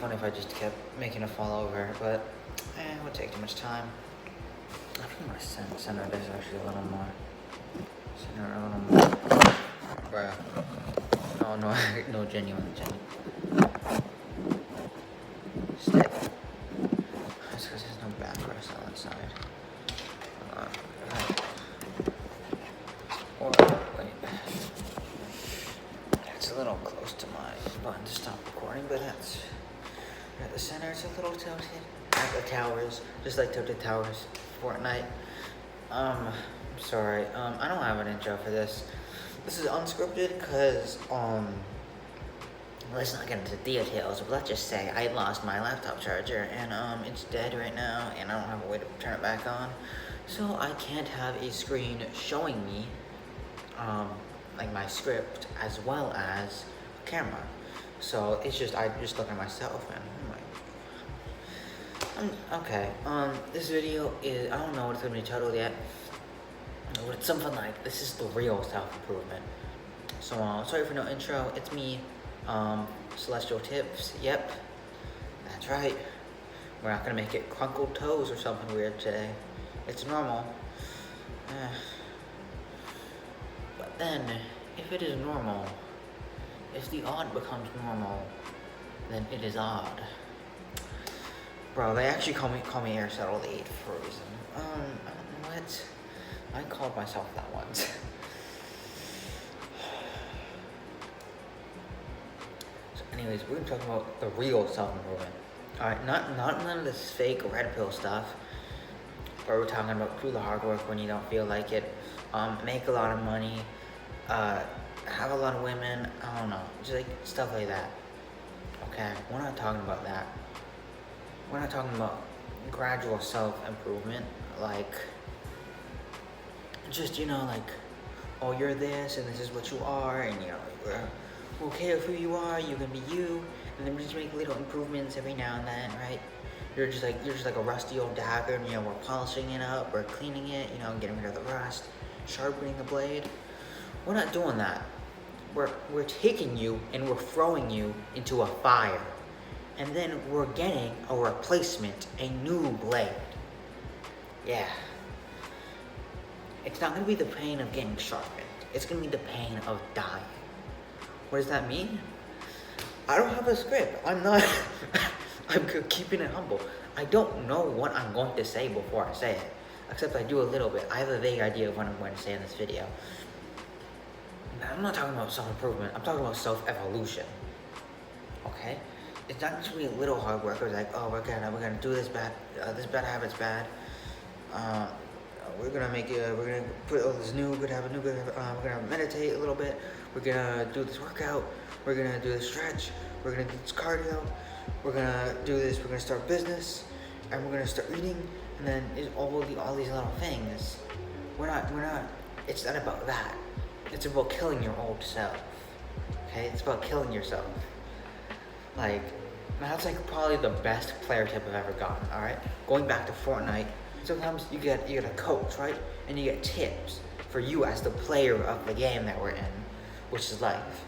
funny if I just kept making a fall over, but it would take too much time. I think my center this actually a little more. Center a little more. Bruh. Oh no, no, genuine. Stay. That's because there's no backrest on that side. Right. Or, wait. It's a little close to my button to stop recording, but that's at the center. It's a little tilted. At the towers, just like tilted towers. Fortnite. Sorry. I don't have an intro for this. This is unscripted because let's not get into details, but let's just say I lost my laptop charger and it's dead right now and I don't have a way to turn it back on. So I can't have a screen showing me like my script as well as a camera. So it's just, I just look at myself and I'm like, okay, this video is, I don't know what it's gonna be titled yet, but it's something like, this is the real self-improvement. So, sorry for no intro, it's me, Celestial Tips, yep, that's right. We're not gonna make it crunkled toes or something weird today. It's normal. But then, if it is normal, if the odd becomes normal, then it is odd. Bro, they actually call me Aristotle the 8th for a reason. I don't know what. I called myself that once. So anyways, we're gonna talk about the real self-improvement. Alright, not none of this fake red pill stuff. Where we're talking about do the hard work when you don't feel like it. Make a lot of money. Have a lot of women. I don't know. Just like stuff like that. Okay, we're not talking about that. We're not talking about gradual self-improvement, like, just, you know, like, oh, you're this, and this is what you are, and, you know, we're okay with who you are, you can be you, and then we just make little improvements every now and then, right? You're just like a rusty old dagger, and, you know, we're polishing it up, we're cleaning it, you know, getting rid of the rust, sharpening the blade. We're not doing that. We're taking you, and we're throwing you into a fire. And then we're getting a replacement, a new blade. Yeah. It's not gonna be the pain of getting sharpened. It's gonna be the pain of dying. What does that mean? I don't have a script. I'm keeping it humble. I don't know what I'm going to say before I say it. Except I do a little bit. I have a vague idea of what I'm going to say in this video. I'm not talking about self-improvement. I'm talking about self-evolution. Okay? It's not just really little hard work. It's like, oh, we're gonna do this bad habit's bad. We're gonna put all this new good habit, we're gonna meditate a little bit. We're gonna do this workout. We're gonna do this stretch. We're gonna do this cardio. We're gonna do this. We're gonna start business, and we're gonna start eating. And then all these little things. We're not. It's not about that. It's about killing your old self. Okay, it's about killing yourself. Like, that's like probably the best player tip I've ever gotten, alright? Going back to Fortnite, sometimes you get a coach, right? And you get tips for you as the player of the game that we're in, which is life.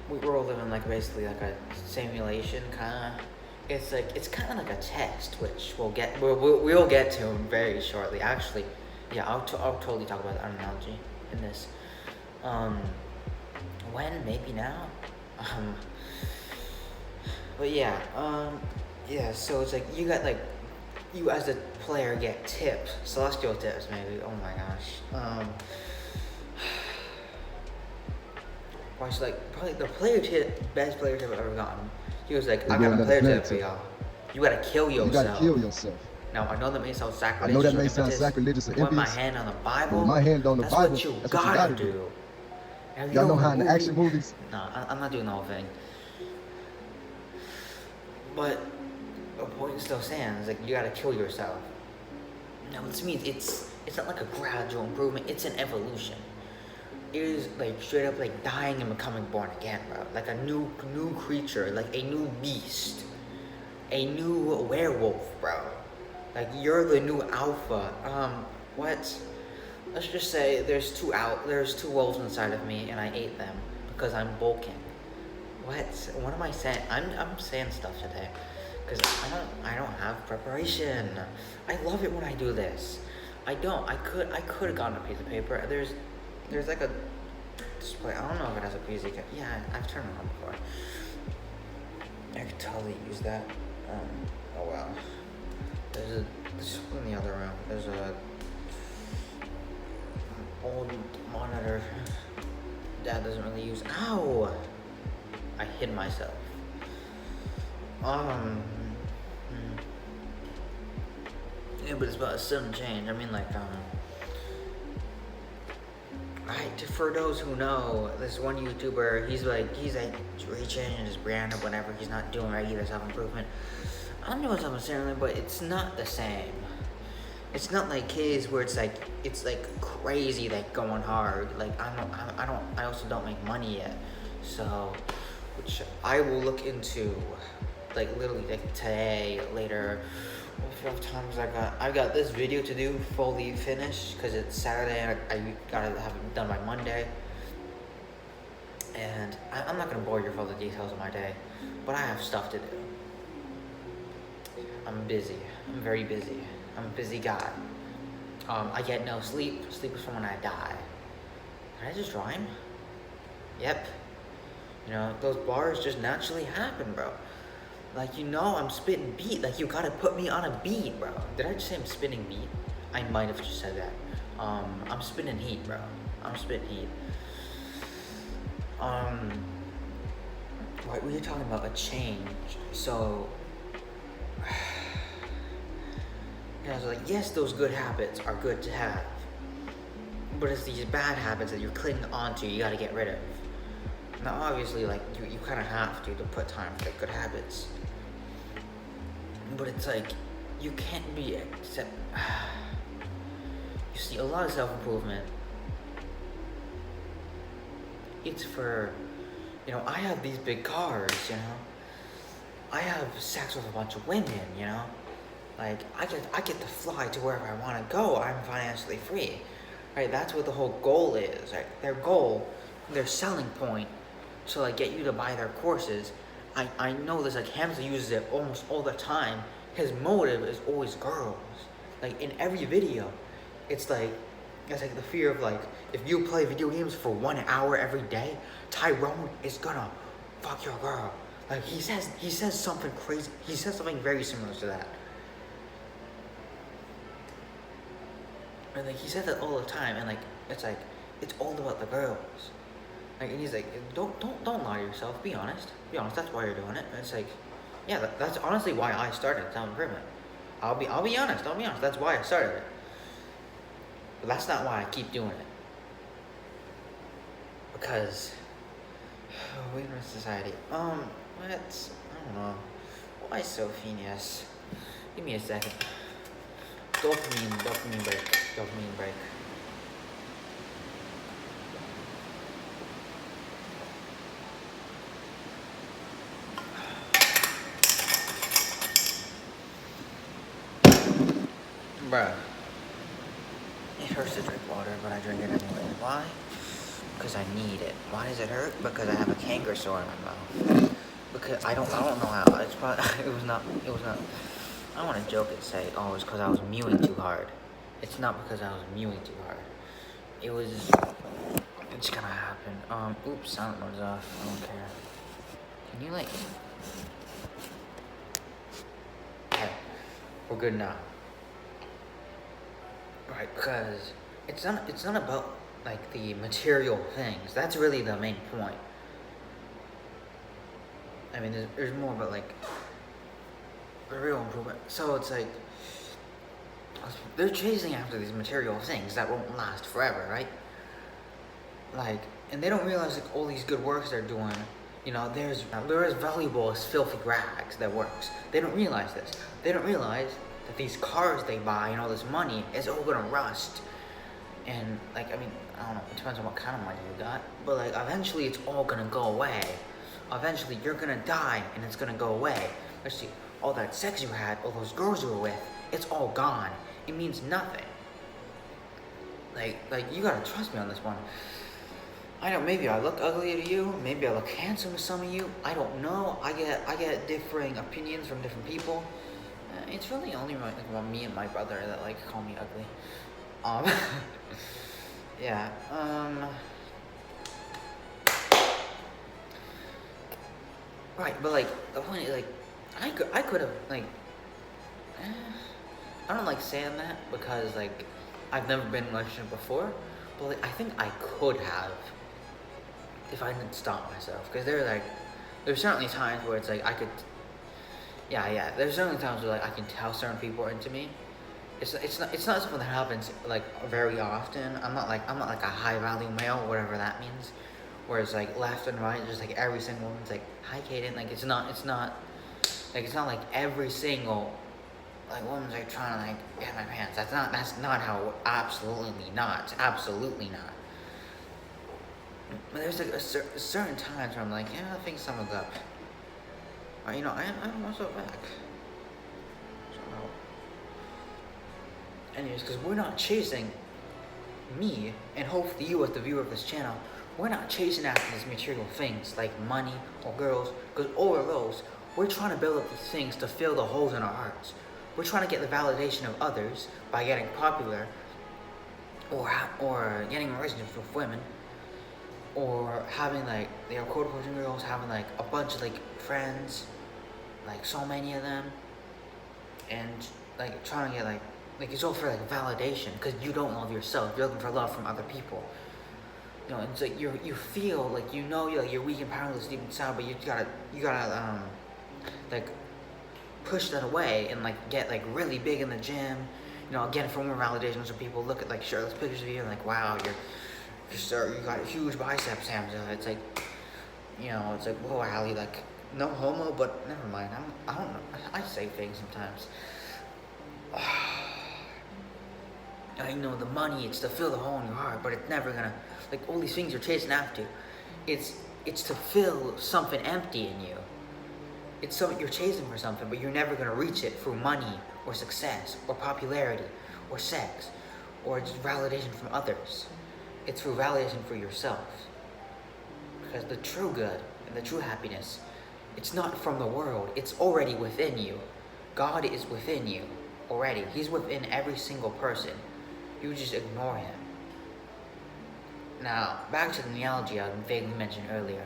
We're all living like basically like a simulation kinda. It's kinda like a test, which we'll get to very shortly. Actually, yeah, I'll totally talk about that analogy in this. When? Maybe now? But yeah, so it's like you got like, you as a player get tips, celestial tips maybe, oh my gosh. Watch like, probably the best player tip I've ever gotten. He was like, I got a player tip for y'all. You gotta kill yourself. You gotta kill yourself. Now, I know that may sound sacrilegious. Put my hand on the Bible. My hand on the That's Bible. What you That's gotta what you gotta do. Y'all know how in the action movies? No, I'm not doing the whole thing. But the point still stands. Like, you gotta kill yourself. Now, this means it's not like a gradual improvement. It's an evolution. It is like straight up like dying and becoming born again, bro. Like a new creature, like a new beast, a new werewolf, bro. Like, you're the new alpha. What? Let's just say there's two wolves inside of me, and I ate them because I'm bulking. What am I saying? I'm saying stuff today, cause I don't have preparation. I love it when I do this. I don't. I could have gotten a piece of paper. There's like a display. I don't know if it has a piece of. Yeah, I've turned it on before. I could totally use that. Oh wow. This in the other room. There's a old monitor. Dad doesn't really use. Ow! I hit myself. Yeah, but it's about a sudden change. I mean, like, for those who know, this one YouTuber, he's rechanging his brand or whatever. He's not doing regular self-improvement. I'm doing something similar, but it's not the same. It's not like his where it's like crazy, like going hard. Like I also don't make money yet, so which I will look into, like literally like today, later. If enough time, because I got this video to do fully finished because it's Saturday and I gotta have it done by Monday. And I'm not gonna bore you with all the details of my day, but I have stuff to do. I'm busy. I'm very busy. I'm a busy guy. I get no sleep. Sleep is from when I die. Did I just rhyme? Yep. You know, those bars just naturally happen, bro. Like, you know, I'm spitting beat. Like, you gotta put me on a beat, bro. Did I just say I'm spitting beat? I might have just said that. I'm spitting heat, bro. I'm spitting heat. Right, we were talking about a change. So, I was like, yes, those good habits are good to have. But it's these bad habits that you're clinging onto, you gotta get rid of. Now, obviously, like, you kind of have to put time for the good habits. But it's like, you can't be except... You see, a lot of self-improvement, it's for, you know, I have these big cars, you know? I have sex with a bunch of women, you know? Like, I get to fly to wherever I want to go. I'm financially free, right? That's what the whole goal is, right? Their goal, their selling point, to like get you to buy their courses. I know this, like Hamza uses it almost all the time. His motive is always girls. Like in every video, it's like the fear of like, if you play video games for 1 hour every day, Tyrone is gonna fuck your girl. Like he says something crazy. He says something very similar to that. And like he said that all the time, and like it's all about the girls. Like, and he's like, don't lie to yourself. Be honest. Be honest. That's why you're doing it. And it's like, yeah, that's honestly why I started self-improvement. I'll be honest. That's why I started it. But that's not why I keep doing it. Because we in a society. I don't know. Why so Phineas? Give me a second. Dopamine break. Bruh. It hurts to drink water, but I drink it anyway. Why? Because I need it. Why does it hurt? Because I have a canker sore in my mouth. Because I don't know how. It's probably it was not. I don't want to joke and say, oh, it's because I was mewing too hard. It's not because I was mewing too hard. It's gonna happen. Oops, sound mode's off. I don't care. Can you like? Okay, we're good now. Right, because it's not about like the material things. That's really the main point. I mean, there's more about like the real improvement. So it's like they're chasing after these material things that won't last forever, right? Like, and they don't realize like all these good works they're doing. You know, they're as valuable as filthy rags. That works. They don't realize this. They don't realize that these cars they buy and all this money is all gonna rust. And like, I mean, I don't know. It depends on what kind of money you got. But like, eventually it's all gonna go away. Eventually you're gonna die and it's gonna go away. Let's see. All that sex you had, all those girls you were with, it's all gone. It means nothing. Like you gotta trust me on this one. I know maybe I look ugly to you, maybe I look handsome to some of you. I don't know. I get differing opinions from different people. It's really only about me and my brother that like call me ugly. Yeah. Right, but like the point is like I could have like I don't like saying that because like I've never been in a relationship before, but like, I think I could have if I didn't stop myself. Because there's certainly times where it's like I could, yeah. There's certainly times where like I can tell certain people are into me. It's not something that happens like very often. I'm not like a high value male, whatever that means. Whereas like left and right, just like every single woman's like, hi Kaden. Like it's not like every single like woman's like trying to like get my pants. That's not how. Absolutely not. But there's like certain times where I'm like, yeah, I think someone's up. Or, you know, I'm also back. So, anyways, because we're not chasing me, and hopefully you as the viewer of this channel, we're not chasing after these material things like money or girls, because over those, we're trying to build up these things to fill the holes in our hearts. We're trying to get the validation of others by getting popular, or getting relationships with women, or having like, you know, quote unquote girls, having like a bunch of like friends, like so many of them, and like trying to get like it's all for like validation, because you don't love yourself. You're looking for love from other people. You know, and it's like you feel like you're weak and powerless deep inside, but you gotta like push that away and like get like really big in the gym. You know, again for more validation, so people look at like shirtless pictures of you and like, wow, you got huge biceps, Hamza. It's like, you know, it's like, whoa, Ali, like, no homo, but never mind. I don't know. I say things sometimes. I know the money, it's to fill the hole in your heart, but it's never gonna, like, all these things you're chasing after, it's to fill something empty in you. It's something you're chasing for something, but you're never gonna reach it through money or success or popularity or sex or just validation from others. It's through validation for yourself. Because the true good and the true happiness, it's not from the world, it's already within you. God is within you already. He's within every single person. You just ignore him. Now, back to the analogy I vaguely mentioned earlier.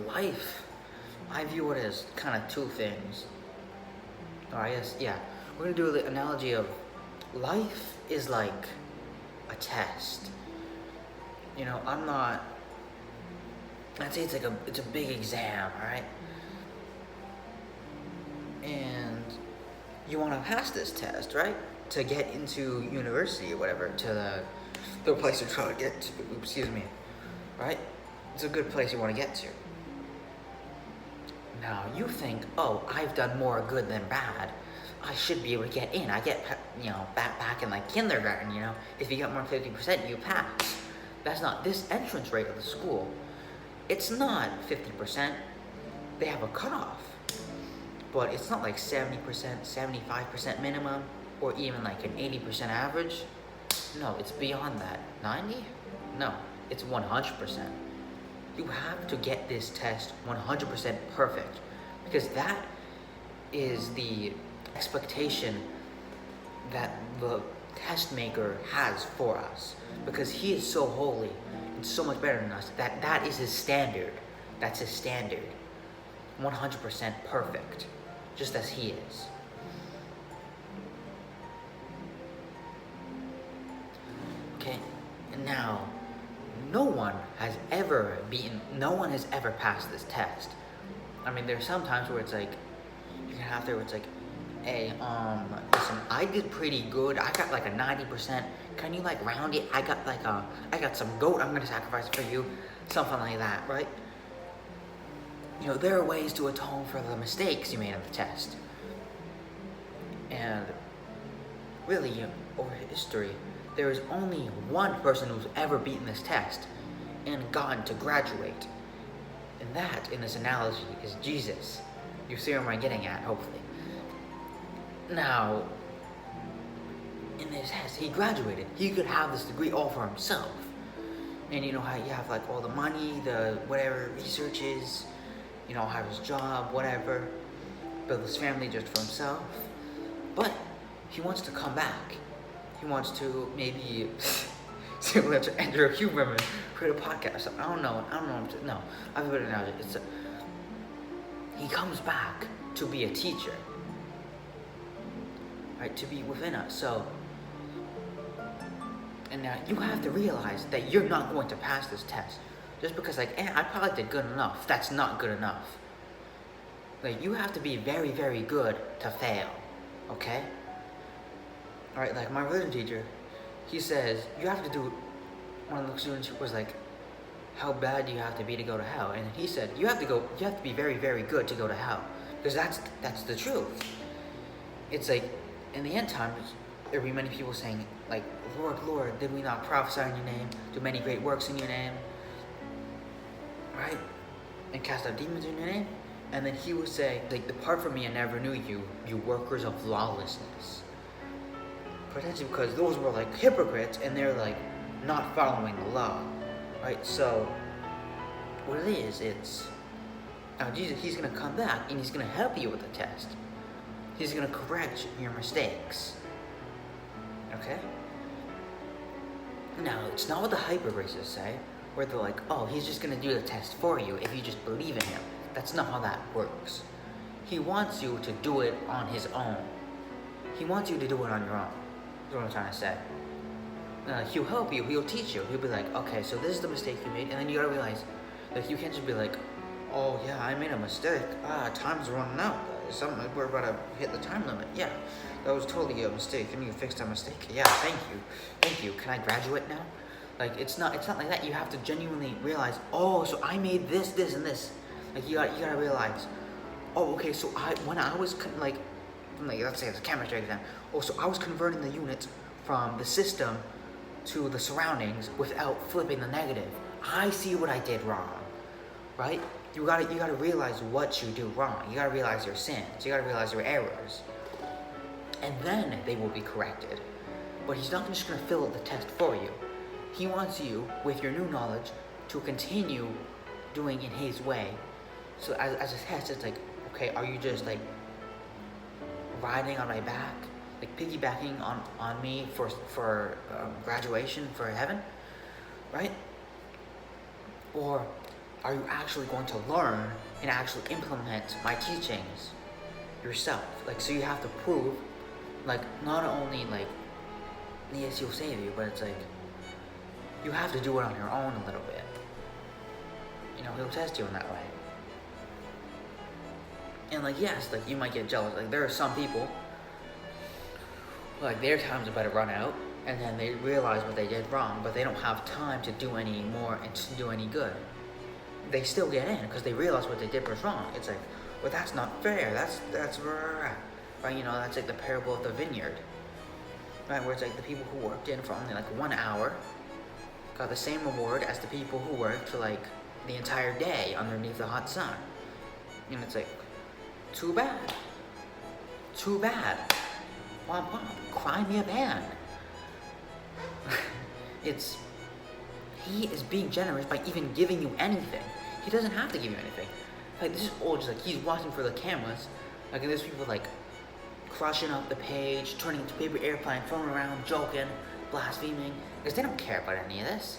Life, I view it as kind of two things. Or I guess, yeah. We're going to do the analogy of life is like a test. You know, I'd say it's a big exam, alright? And you want to pass this test, right? To get into university or whatever, to the place you're trying to get to, excuse me, right? It's a good place you want to get to. Now, you think, oh, I've done more good than bad. I should be able to get in. I get, you know, back in like kindergarten, you know, if you got more than 50%, you pass. That's not this entrance rate of the school. It's not 50%. They have a cutoff, but it's not like 70%, 75% minimum, or even like an 80% average. No, it's beyond that. 90? No, it's 100%. You have to get this test 100% perfect, because that is the expectation that the test maker has for us, because he is so holy and so much better than us that is his standard. That's his standard. 100% perfect, just as he is. Okay, and now no one has ever passed this test. I mean, there's some times where it's like you can have there where it's like, hey, listen, I did pretty good. I got like a 90%. Can you like round it? I got some goat. I'm gonna sacrifice for you, something like that, right? You know, there are ways to atone for the mistakes you made on the test. And really, you know, over history, there is only one person who's ever beaten this test and gotten to graduate. And that, in this analogy, is Jesus. You see where I'm getting at, hopefully. Now, in this test, he graduated. He could have this degree all for himself. and you know how you have like all the money, the whatever researches, you know, have his job, whatever, build his family just for himself, but he wants to come back. He wants to maybe similar to Andrew Huberman, create a podcast. I don't know. No, I have a better analogy. He comes back to be a teacher, right? To be within us. So, and now you have to realize that you're not going to pass this test just because, like, I probably did good enough. That's not good enough. Like, you have to be very, very good to fail. Okay? All right. Like my religion teacher, he says you have to do. One of the students was like, how bad do you have to be to go to hell? And he said, you have to be very, very good to go to hell. Because that's the truth. It's like, in the end times, there'll be many people saying, like, Lord, Lord, did we not prophesy in your name? Do many great works in your name? Right? And cast out demons in your name? And then he would say, like, depart from me, I never knew you, you workers of lawlessness. Potentially because those were like hypocrites, and they're like not following the law. Right, so what it is, it's Jesus. He's gonna come back and he's gonna help you with the test. He's gonna correct your mistakes. Okay. Now it's not what the hyper racists say, where they're like, "Oh, he's just gonna do the test for you if you just believe in him." That's not how that works. He wants you to do it on his own. He wants you to do it on your own. That's what I'm trying to say. He'll help you, he'll teach you. He'll be like, okay, so this is the mistake you made, and then you gotta realize that you can't just be like, oh yeah, I made a mistake. Time's running out. We're about to hit the time limit. Yeah, that was totally a mistake. I need to fix that mistake. Yeah, thank you. Can I graduate now? Like it's not like that. You have to genuinely realize, oh, so I made this, and this. Like you gotta realize, oh, okay, so when I was let's say it's a chemistry exam. Oh, so I was converting the units from the system to the surroundings without flipping the negative. I see what I did wrong, right? You gotta realize what you do wrong. You gotta realize your sins. You gotta realize your errors, and then they will be corrected. But he's not just gonna fill out the test for you. He wants you, with your new knowledge, to continue doing in his way. So as a test, it's like, okay, are you just like riding on my back? Like piggybacking on me for graduation for heaven, right? Or are you actually going to learn and actually implement my teachings yourself? Like, so you have to prove, like, not only like, yes, he'll save you, but it's like, you have to do it on your own a little bit. You know, he'll test you in that way. And like, yes, like you might get jealous. Like there are some people, like their time's about to run out, and then they realize what they did wrong, but they don't have time to do any more and to do any good. They still get in because they realize what they did was wrong. It's like, well, that's not fair. That's right. You know, that's like the parable of the vineyard, right? Where it's like the people who worked in for only like 1 hour got the same reward as the people who worked for like the entire day underneath the hot sun. And it's like, too bad. Womp womp. Cry me a band. He is being generous by even giving you anything. He doesn't have to give you anything. Like this is all just like he's watching for the cameras. Like and there's people like crushing up the page, turning it to paper airplane, throwing around, joking, blaspheming, because they don't care about any of this.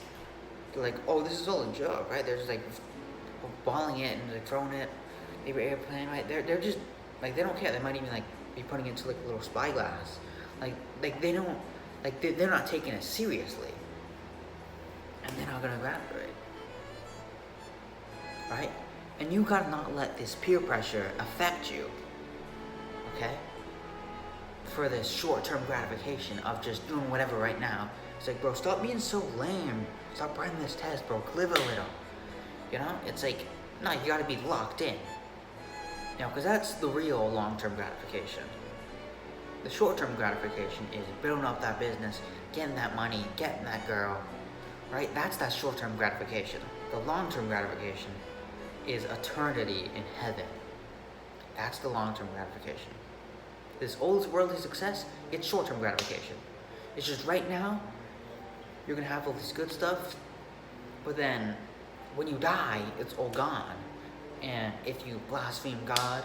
They're like, oh, this is all a joke, right? They're just like balling it and like throwing it, paper airplane, right? They're just like they don't care. They might even like be putting it into like a little spyglass. Like they don't, like they're not taking it seriously, and they're not gonna graduate, right? And you gotta not let this peer pressure affect you, okay? For this short-term gratification of just doing whatever right now. It's like, bro, stop being so lame. Stop writing this test, bro. Live a little. You know? It's like, no, you gotta be locked in. You know, because that's the real long-term gratification. The short-term gratification is building up that business, getting that money, getting that girl, right? That's that short-term gratification. The long-term gratification is eternity in heaven. That's the long-term gratification. This old worldly success, it's short-term gratification. It's just right now, you're gonna have all this good stuff, But then, when you die, it's all gone. And if you blaspheme God,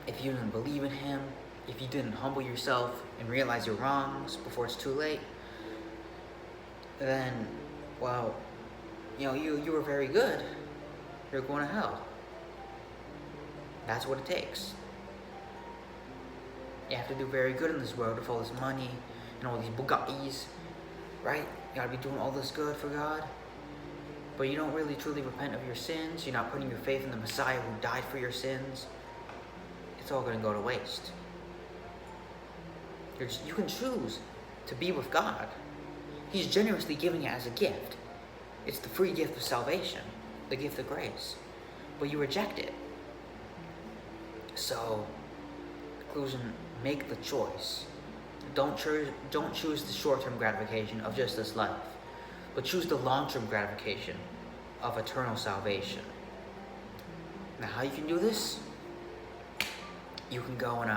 if you didn't believe in Him, if you didn't humble yourself and realize your wrongs before it's too late, then, well, you were very good. You're going to hell. That's what it takes. You have to do very good in this world with all this money and all these Bugattis, right? You gotta be doing all this good for God. But you don't really truly repent of your sins. You're not putting your faith in the Messiah who died for your sins. It's all gonna go to waste. You can choose to be with God. He's generously giving it as a gift. It's the free gift of salvation, the gift of grace. But you reject it. So, conclusion, make the choice. Don't choose the short-term gratification of just this life, but choose the long-term gratification of eternal salvation. Now, how you can do this? You can go and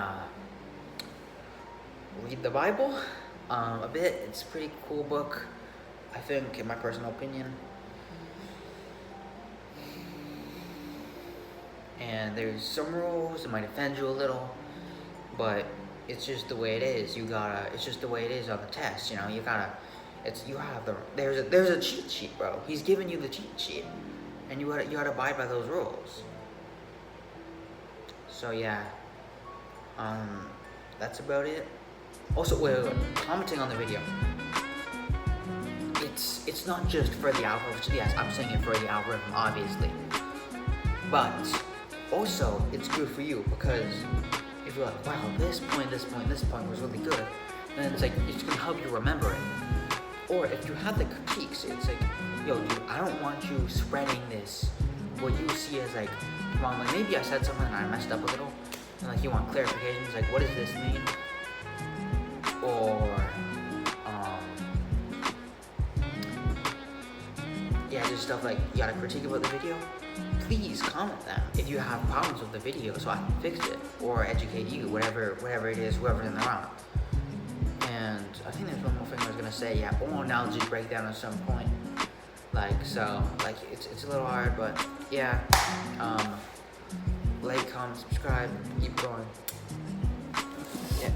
read the Bible a bit. It's a pretty cool book, I think, in my personal opinion. And there's some rules that might offend you a little, but it's just the way it is. It's just the way it is on the test, there's a cheat sheet, bro. He's giving you the cheat sheet, and you gotta abide by those rules. So yeah, that's about it. Also, wait, commenting on the video. It's not just for the algorithm. Yes, I'm saying it for the algorithm, obviously, but also it's good for you, because if you're like, wow, this point was really good, then it's like, it's gonna help you remember it. Or if you have the critiques, it's like, yo, dude, I don't want you spreading this, what you see as like wrong. Like, maybe I said something and I messed up a little, and like you want clarifications, like, what does this mean? Or yeah, just stuff like you got a critique about the video. Please comment them if you have problems with the video, so I can fix it or educate you, whatever it is, whoever's in the round. And I think there's one more thing I was gonna say. Yeah, or analogy breakdown at some point. It's a little hard, but yeah. Like, comment, subscribe, keep going. Yeah.